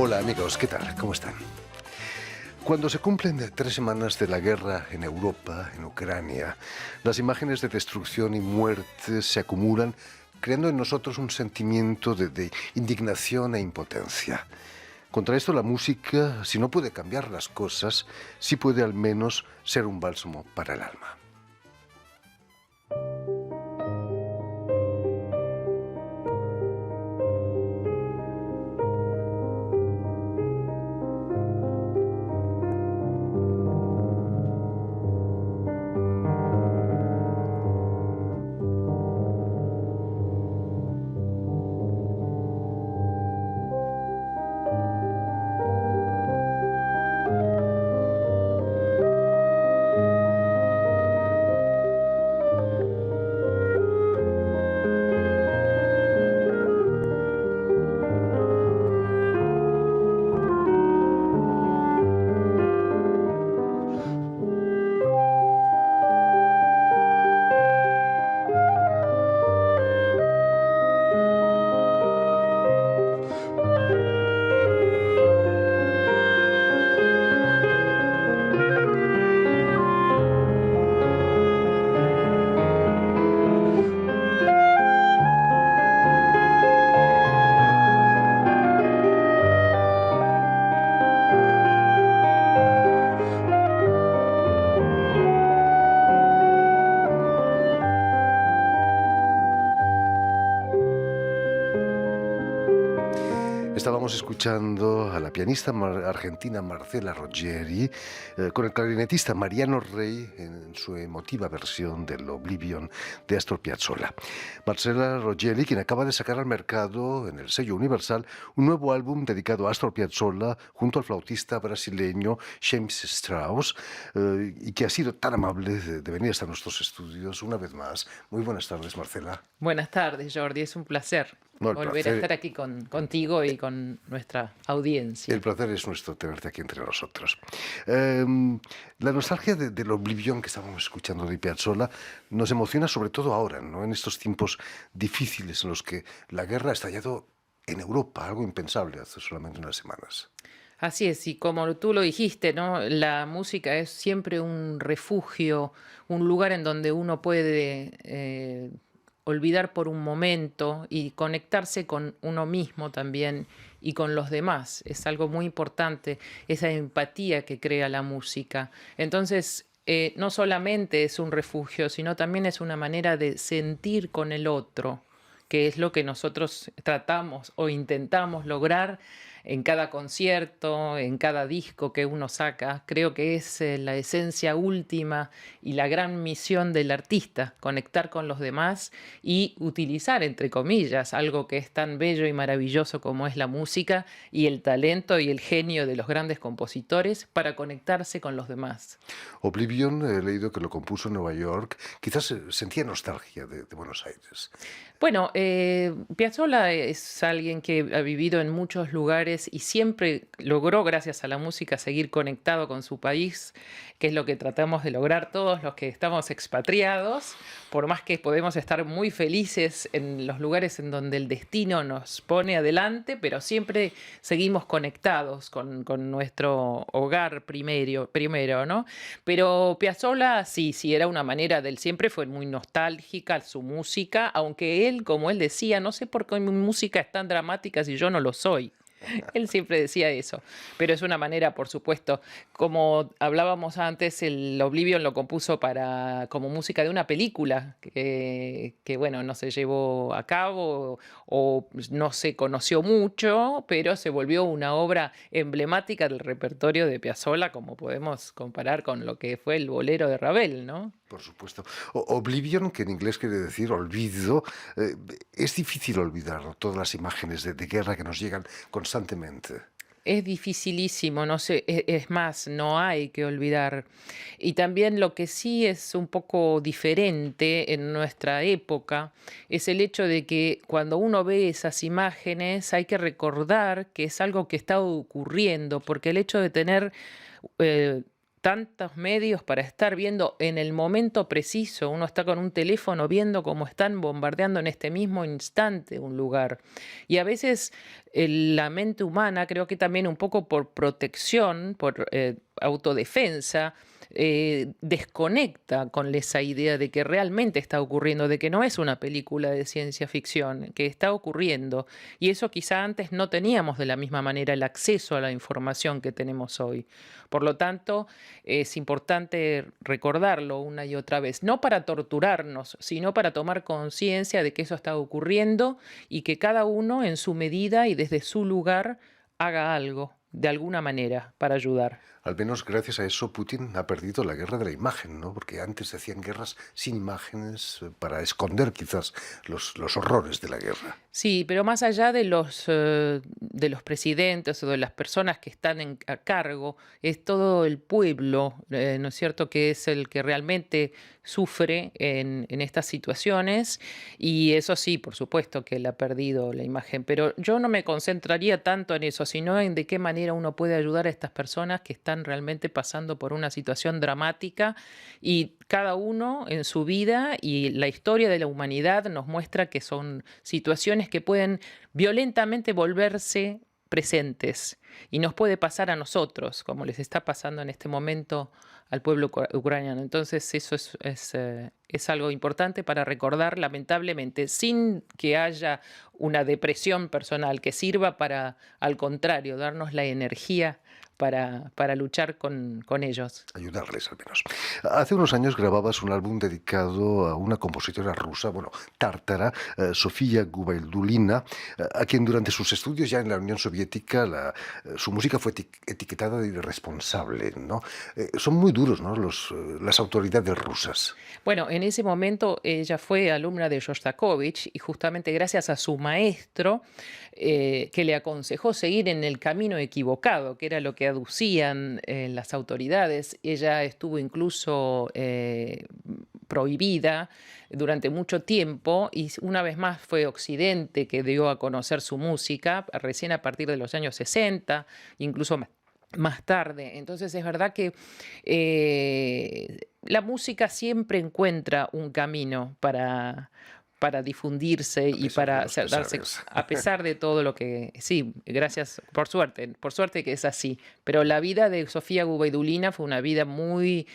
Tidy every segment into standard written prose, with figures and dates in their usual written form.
Hola amigos, ¿qué tal? ¿Cómo están? Cuando se cumplen 3 semanas de la guerra en Europa, en Ucrania, las imágenes de destrucción y muerte se acumulan, creando en nosotros un sentimiento de indignación e impotencia. Contra esto la música, si no puede cambiar las cosas, sí puede al menos ser un bálsamo para el alma. Estábamos escuchando a la pianista argentina Marcela Rogeri con el clarinetista Mariano Rey en su emotiva versión del Oblivion de Astor Piazzolla. Marcela Rogeri, quien acaba de sacar al mercado en el sello Universal un nuevo álbum dedicado a Astor Piazzolla junto al flautista brasileño James Strauss, y que ha sido tan amable de venir hasta nuestros estudios una vez más. Muy buenas tardes, Marcela. Buenas tardes, Jordi. Es un placer volver a estar aquí contigo y con nuestra audiencia. El placer es nuestro tenerte aquí entre nosotros. La nostalgia del Oblivion que estábamos escuchando de Piazzolla nos emociona sobre todo ahora, ¿no? En estos tiempos difíciles en los que la guerra ha estallado en Europa, algo impensable hace solamente unas semanas. Así es, y como tú lo dijiste, ¿no? La música es siempre un refugio, un lugar en donde uno puede olvidar por un momento y conectarse con uno mismo también y con los demás. Es algo muy importante, esa empatía que crea la música. Entonces, no solamente es un refugio, sino también es una manera de sentir con el otro, que es lo que nosotros tratamos o intentamos lograr en cada concierto, en cada disco que uno saca. Creo que es la esencia última y la gran misión del artista, conectar con los demás y utilizar, entre comillas, algo que es tan bello y maravilloso como es la música y el talento y el genio de los grandes compositores para conectarse con los demás. Oblivion, he leído que lo compuso en Nueva York, quizás sentía nostalgia de Buenos Aires. Bueno, Piazzolla es alguien que ha vivido en muchos lugares y siempre logró, gracias a la música, seguir conectado con su país, que es lo que tratamos de lograr todos los que estamos expatriados, por más que podemos estar muy felices en los lugares en donde el destino nos pone adelante, pero siempre seguimos conectados con nuestro hogar primero, ¿no? Pero Piazzolla sí, era una manera de él, siempre fue muy nostálgica su música, aunque él, como él decía, no sé por qué mi música es tan dramática si yo no lo soy. Él siempre decía eso, pero es una manera, por supuesto, como hablábamos antes, el Oblivion lo compuso como música de una película que, bueno, no se llevó a cabo o no se conoció mucho, pero se volvió una obra emblemática del repertorio de Piazzolla, como podemos comparar con lo que fue el bolero de Ravel, ¿no? Por supuesto. Oblivion, que en inglés quiere decir olvido, eh, es difícil olvidar, ¿no? Todas las imágenes de guerra que nos llegan constantemente. Es dificilísimo, no sé, es más, no hay que olvidar. Y también lo que sí es un poco diferente en nuestra época es el hecho de que cuando uno ve esas imágenes hay que recordar que es algo que está ocurriendo, porque el hecho de tener eh, tantos medios para estar viendo en el momento preciso. Uno está con un teléfono viendo cómo están bombardeando en este mismo instante un lugar. Y a veces la mente humana, creo que también un poco por protección, por autodefensa, desconecta con esa idea de que realmente está ocurriendo, de que no es una película de ciencia ficción, que está ocurriendo. Y eso quizá antes no teníamos de la misma manera el acceso a la información que tenemos hoy. Por lo tanto, es importante recordarlo una y otra vez, no para torturarnos, sino para tomar conciencia de que eso está ocurriendo y que cada uno en su medida y desde su lugar haga algo de alguna manera para ayudar. Al menos gracias a eso Putin ha perdido la guerra de la imagen, ¿no? Porque antes se hacían guerras sin imágenes para esconder quizás los horrores de la guerra. Sí, pero más allá de los presidentes o de las personas que están a cargo, es todo el pueblo, ¿no es cierto?, que es el que realmente sufre en estas situaciones. Y eso sí, por supuesto que él ha perdido la imagen, pero yo no me concentraría tanto en eso, sino en de qué manera uno puede ayudar a estas personas que están realmente pasando por una situación dramática y cada uno en su vida y la historia de la humanidad nos muestra que son situaciones que pueden violentamente volverse presentes y nos puede pasar a nosotros, como les está pasando en este momento al pueblo ucraniano. Entonces eso es algo importante para recordar, lamentablemente, sin que haya una depresión personal, que sirva para, al contrario, darnos la energía para luchar con ellos. Ayudarles al menos. Hace unos años grababas un álbum dedicado a una compositora rusa, bueno, tártara, Sofía Gubaidulina, a quien durante sus estudios ya en la Unión Soviética su música fue etiquetada de irresponsable, ¿no? Son muy duros, ¿no? Las autoridades rusas. Bueno, en ese momento ella fue alumna de Shostakovich y justamente gracias a su maestro que le aconsejó seguir en el camino equivocado, que era lo que aducían las autoridades. Ella estuvo incluso prohibida durante mucho tiempo y una vez más fue Occidente que dio a conocer su música, recién a partir de los años 60, incluso más tarde. Entonces es verdad que la música siempre encuentra un camino para difundirse y para darse, a pesar de todo lo que, sí, gracias, por suerte que es así, pero la vida de Sofía Gubaidulina fue una vida muy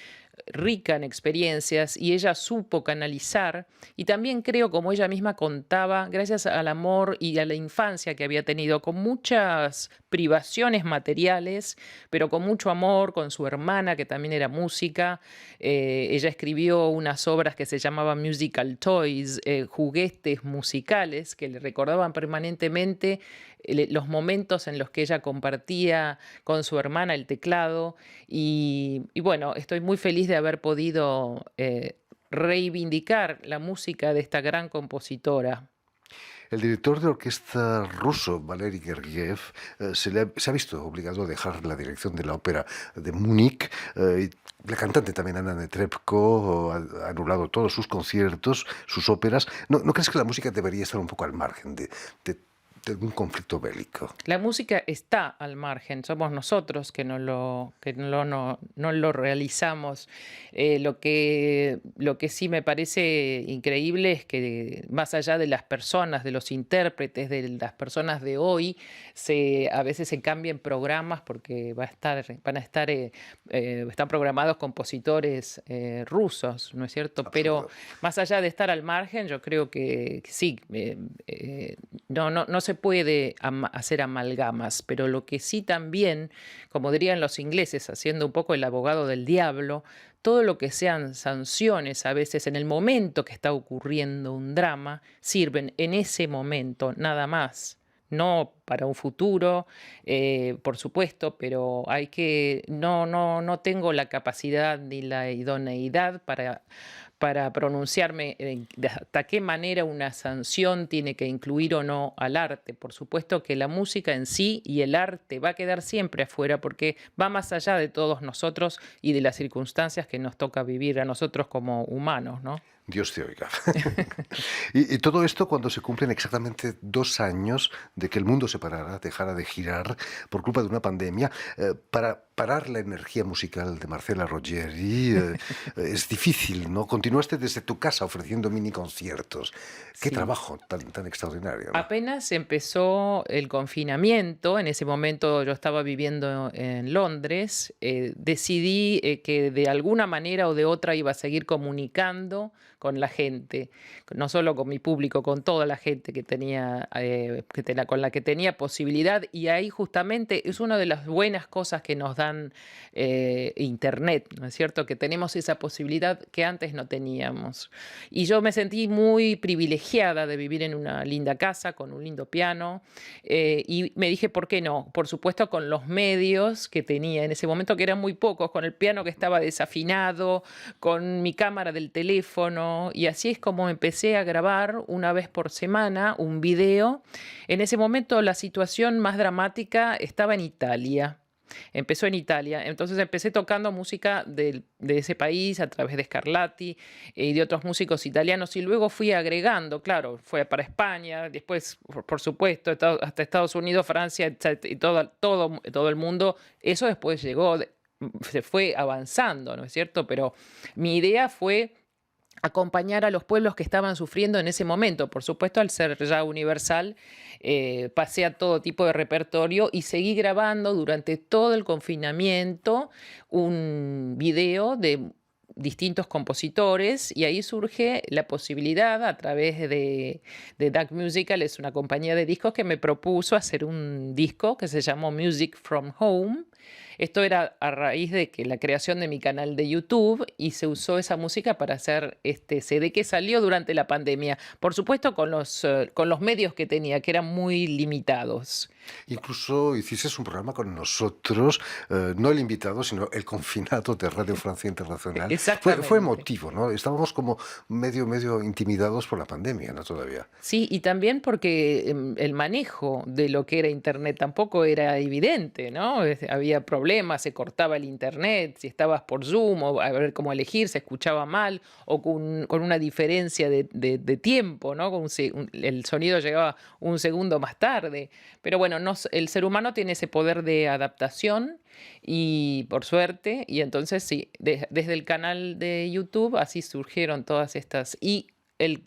rica en experiencias y ella supo canalizar y también creo, como ella misma contaba, gracias al amor y a la infancia que había tenido, con muchas privaciones materiales, pero con mucho amor, con su hermana que también era música. Ella escribió unas obras que se llamaban Musical Toys, juguetes musicales que le recordaban permanentemente los momentos en los que ella compartía con su hermana el teclado y bueno, estoy muy feliz de haber podido reivindicar la música de esta gran compositora. El director de orquesta ruso, Valery Gergiev, se ha visto obligado a dejar la dirección de la ópera de Múnich. Y la cantante también, Anna Netrebko, ha anulado todos sus conciertos, sus óperas. ¿No crees que la música debería estar un poco al margen de algún conflicto bélico? La música está al margen, somos nosotros que no lo realizamos. Lo que sí me parece increíble es que más allá de las personas, de los intérpretes, de las personas de hoy, a veces se cambian programas porque están programados compositores rusos, ¿no es cierto? Pero Absoluto. más allá de estar al margen, yo creo que sí, no se puede hacer amalgamas, pero lo que sí también, como dirían los ingleses, haciendo un poco el abogado del diablo, todo lo que sean sanciones a veces en el momento que está ocurriendo un drama, sirven en ese momento nada más. No para un futuro, por supuesto, pero no tengo la capacidad ni la idoneidad para pronunciarme de hasta qué manera una sanción tiene que incluir o no al arte. Por supuesto que la música en sí y el arte va a quedar siempre afuera porque va más allá de todos nosotros y de las circunstancias que nos toca vivir a nosotros como humanos, ¿no? Dios te oiga. Y todo esto cuando se cumplen exactamente 2 años de que el mundo se parara, dejara de girar por culpa de una pandemia, para parar la energía musical de Marcela Roggieri, es difícil, ¿no? Continuaste desde tu casa ofreciendo mini conciertos. Qué Sí. trabajo tan extraordinario, ¿no? Apenas empezó el confinamiento, en ese momento yo estaba viviendo en Londres, decidí que de alguna manera o de otra iba a seguir comunicando con la gente, no solo con mi público, con toda la gente que tenía, con la que tenía posibilidad. Y ahí justamente es una de las buenas cosas que nos dan Internet, ¿no es cierto? Que tenemos esa posibilidad que antes no teníamos. Y yo me sentí muy privilegiada de vivir en una linda casa, con un lindo piano, y me dije, ¿por qué no? Por supuesto, con los medios que tenía en ese momento, que eran muy pocos, con el piano que estaba desafinado, con mi cámara del teléfono, y así es como empecé a grabar una vez por semana un video. En ese momento la situación más dramática estaba en Italia. Empezó en Italia, entonces empecé tocando música de ese país a través de Scarlatti y de otros músicos italianos y luego fui agregando, claro, fue para España, después, por supuesto, hasta Estados Unidos, Francia, y todo el mundo. Eso después llegó, se fue avanzando, ¿no es cierto? Pero mi idea fue acompañar a los pueblos que estaban sufriendo en ese momento. Por supuesto, al ser ya universal, pasé a todo tipo de repertorio y seguí grabando durante todo el confinamiento un video de distintos compositores y ahí surge la posibilidad a través de DAC Musical, es una compañía de discos que me propuso hacer un disco que se llamó Music from Home. Esto era a raíz de que la creación de mi canal de YouTube y se usó esa música para hacer este CD que salió durante la pandemia. Por supuesto, con los medios que tenía, que eran muy limitados. Incluso hiciste un programa con nosotros, no el invitado, sino el confinado de Radio Francia Internacional. Fue Exactamente. emotivo, ¿no? Estábamos como medio intimidados por la pandemia, ¿no? Todavía. Sí, y también porque el manejo de lo que era Internet tampoco era evidente, ¿no? Había problemas, se cortaba el Internet, si estabas por Zoom o a ver cómo elegir, se escuchaba mal o con una diferencia de tiempo, ¿no? El sonido llegaba un segundo más tarde. Pero bueno, el ser humano tiene ese poder de adaptación y por suerte, y entonces sí, desde el canal de YouTube así surgieron todas estas. Y el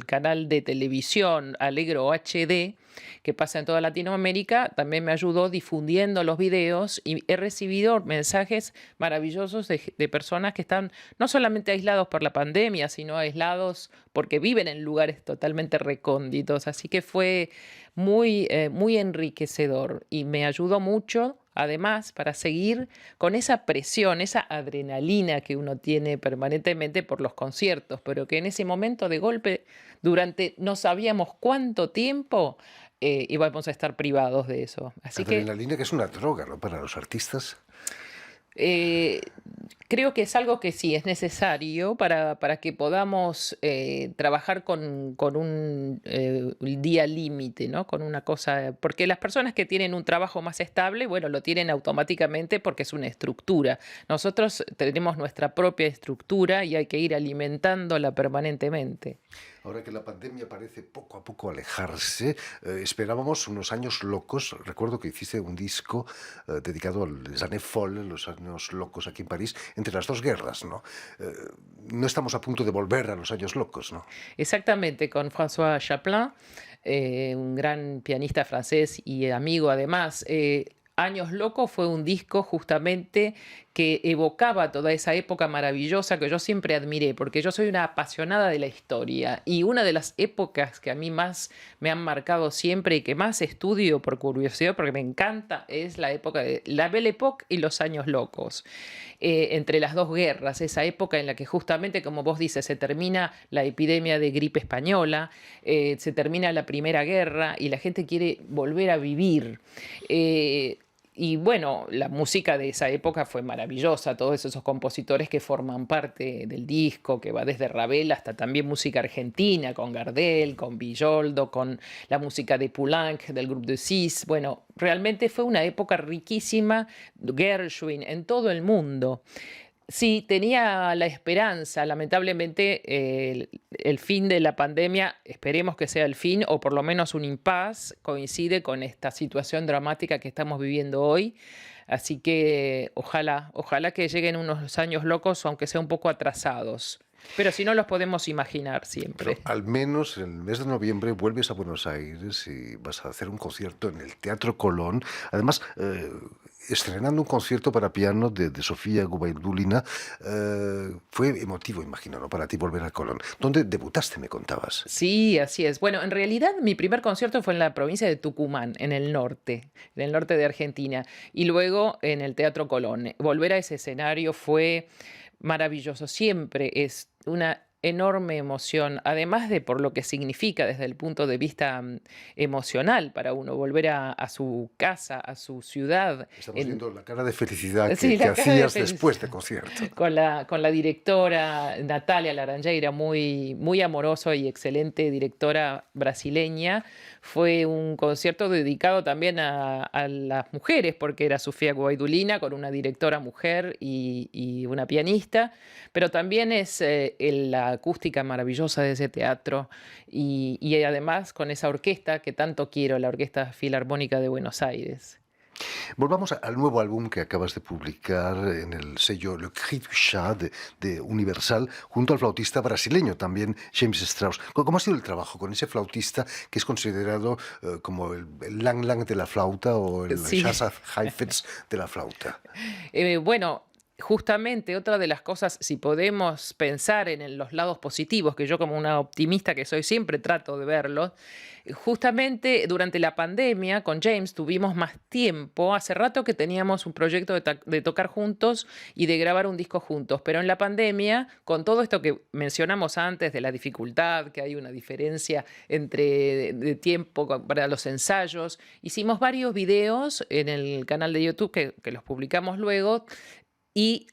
canal de televisión Alegro HD, que pasa en toda Latinoamérica, también me ayudó difundiendo los videos y he recibido mensajes maravillosos de personas que están no solamente aislados por la pandemia, sino aislados porque viven en lugares totalmente recónditos. Así que fue muy enriquecedor y me ayudó mucho. Además, para seguir con esa presión, esa adrenalina que uno tiene permanentemente por los conciertos, pero que en ese momento de golpe, durante no sabíamos cuánto tiempo, íbamos a estar privados de eso. Así que Adrenalina que es una droga, ¿no? Para los artistas. eh, creo que es algo que sí es necesario para que podamos trabajar con un día límite, ¿no? Con una cosa, porque las personas que tienen un trabajo más estable, bueno, lo tienen automáticamente porque es una estructura. Nosotros tenemos nuestra propia estructura y hay que ir alimentándola permanentemente. Ahora que la pandemia parece poco a poco alejarse, esperábamos unos años locos. Recuerdo que hiciste un disco dedicado al Les Années Folles, los años locos aquí en París, entre las dos guerras, ¿no? Eh, no estamos a punto de volver a los años locos, ¿no? Exactamente, con François Chaplin, un gran pianista francés y amigo además. Años Locos fue un disco justamente que evocaba toda esa época maravillosa que yo siempre admiré, porque yo soy una apasionada de la historia y una de las épocas que a mí más me han marcado siempre y que más estudio por curiosidad, porque me encanta, es la época de la Belle Époque y los Años Locos, entre las dos guerras, esa época en la que justamente, como vos dices, se termina la epidemia de gripe española, se termina la Primera Guerra y la gente quiere volver a vivir. Eh, y bueno, la música de esa época fue maravillosa, todos esos compositores que forman parte del disco, que va desde Ravel hasta también música argentina, con Gardel, con Villoldo, con la música de Poulenc, del Groupe de Six. Bueno, realmente fue una época riquísima, Gershwin, en todo el mundo. Sí, tenía la esperanza. Lamentablemente, el fin de la pandemia, esperemos que sea el fin, o por lo menos un impas, coincide con esta situación dramática que estamos viviendo hoy. Así que ojalá que lleguen unos años locos, aunque sea un poco atrasados. Pero si no los podemos imaginar Pero siempre. al menos en el mes de noviembre vuelves a Buenos Aires y vas a hacer un concierto en el Teatro Colón. Además, estrenando un concierto para piano de Sofía Gubaidulina. Fue emotivo, imagino, ¿no? Para ti volver a Colón. ¿Dónde debutaste, me contabas? Sí, así es. Bueno, en realidad mi primer concierto fue en la provincia de Tucumán, en el norte de Argentina, y luego en el Teatro Colón. Volver a ese escenario fue maravilloso. Siempre es una enorme emoción, además de por lo que significa desde el punto de vista emocional para uno, volver a su casa, a su ciudad. Estamos En, viendo la cara de felicidad sí, que la cara de hacías felicidad después de concierto. con la directora Natalia Laranjeira, muy amoroso y excelente directora brasileña. Fue un concierto dedicado también a las mujeres, porque era Sofía Guaidulina con una directora mujer y una pianista, pero también es la acústica maravillosa de ese teatro y además con esa orquesta que tanto quiero, la Orquesta Filarmónica de Buenos Aires. Volvamos al nuevo álbum que acabas de publicar en el sello Le Cri du Chat de Universal, junto al flautista brasileño también, James Strauss. ¿Cómo ha sido el trabajo con ese flautista que es considerado como el Lang Lang de la flauta o el Sí. Shazza Heifetz de la flauta? Bueno, justamente otra de las cosas, si podemos pensar en los lados positivos, que yo como una optimista que soy siempre trato de verlos, justamente durante la pandemia con James tuvimos más tiempo. Hace rato que teníamos un proyecto de tocar juntos y de grabar un disco juntos, pero en la pandemia, con todo esto que mencionamos antes de la dificultad, que hay una diferencia entre de tiempo para los ensayos, hicimos varios videos en el canal de YouTube que los publicamos luego y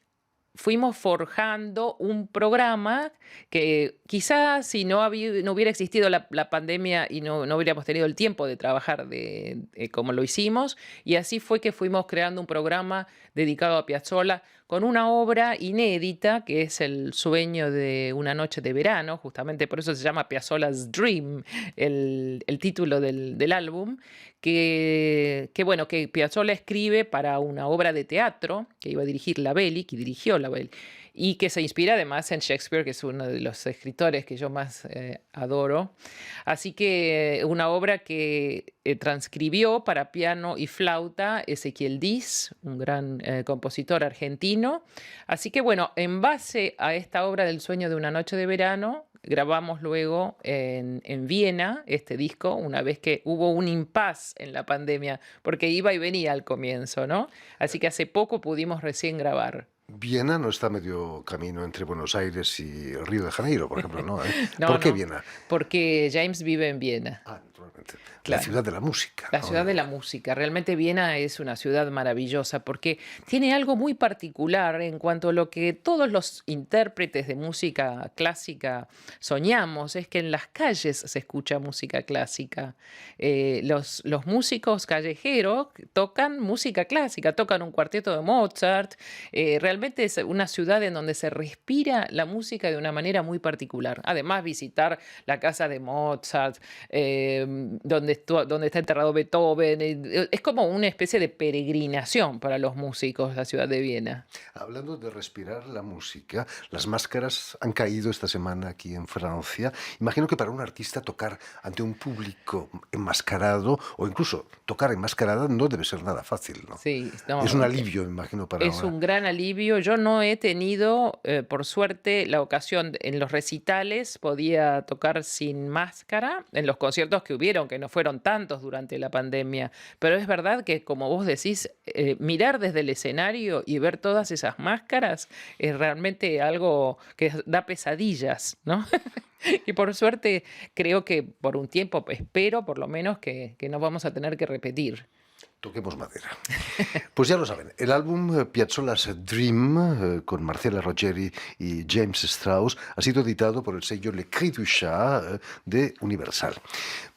fuimos forjando un programa que quizás si no hubiera existido la pandemia y no hubiéramos tenido el tiempo de trabajar como lo hicimos, y así fue que fuimos creando un programa dedicado a Piazzolla con una obra inédita que es El sueño de una noche de verano, justamente por eso se llama Piazzolla's Dream, el título del álbum, bueno, que Piazzolla escribe para una obra de teatro que iba a dirigir Labelli, que dirigió Labelli, y que se inspira además en Shakespeare, que es uno de los escritores que yo más adoro. Así que una obra que transcribió para piano y flauta Ezequiel Diz, un gran compositor argentino. Así que bueno, en base a esta obra del sueño de una noche de verano, grabamos luego en Viena este disco, una vez que hubo un impas en la pandemia, porque iba y venía al comienzo, ¿no? Así que hace poco pudimos recién grabar. Viena no está a medio camino entre Buenos Aires y Río de Janeiro, por ejemplo, ¿no? No, ¿Por qué no, Viena? porque James vive en Viena. Ah, naturalmente. La Claro. ciudad de la música, La ¿no? ciudad de la música. Realmente Viena es una ciudad maravillosa porque tiene algo muy particular en cuanto a lo que todos los intérpretes de música clásica soñamos, es que en las calles se escucha música clásica. Los músicos callejeros tocan música clásica, tocan un cuarteto de Mozart. Realmente es una ciudad en donde se respira la música de una manera muy particular. Además, visitar la casa de Mozart, donde está enterrado Beethoven. Es como una especie de peregrinación para los músicos la ciudad de Viena. Hablando de respirar la música, las máscaras han caído esta semana aquí en Francia. Imagino que para un artista tocar ante un público enmascarado o incluso tocar enmascarada no debe ser nada fácil, ¿no? Sí, Es no, un alivio, imagino, para es una... un gran alivio. Yo no he tenido, por suerte, la ocasión en los recitales, podía tocar sin máscara, en los conciertos que hubieron, que no fueron tantos durante la pandemia. Pero es verdad que, como vos decís, mirar desde el escenario y ver todas esas máscaras es realmente algo que da pesadillas, ¿no? Y por suerte, creo que por un tiempo, espero por lo menos que no vamos a tener que repetir. Toquemos madera. Pues ya lo saben, el álbum Piazzolla's Dream, con Marcela Roggeri y James Strauss, ha sido editado por el sello Le Cri du Chat de Universal.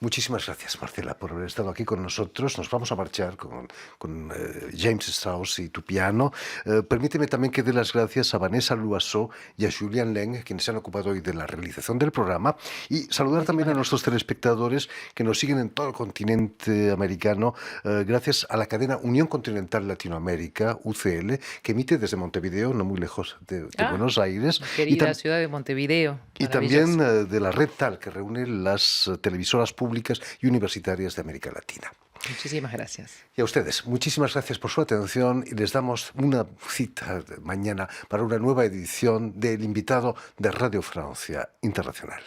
Muchísimas gracias, Marcela, por haber estado aquí con nosotros. Nos vamos a marchar con James Strauss y tu piano. Permíteme también que dé las gracias a Vanessa Loiseau y a Julian Leng, quienes se han ocupado hoy de la realización del programa, y saludar también a nuestros telespectadores que nos siguen en todo el continente americano, gracias a la cadena Unión Continental Latinoamérica, UCL, que emite desde Montevideo, no muy lejos de Buenos Aires. Querida ciudad de Montevideo. Y también de la red TAL, que reúne las televisoras públicas y universitarias de América Latina. Muchísimas gracias. Y a ustedes, muchísimas gracias por su atención y les damos una cita mañana para una nueva edición del invitado de Radio Francia Internacional.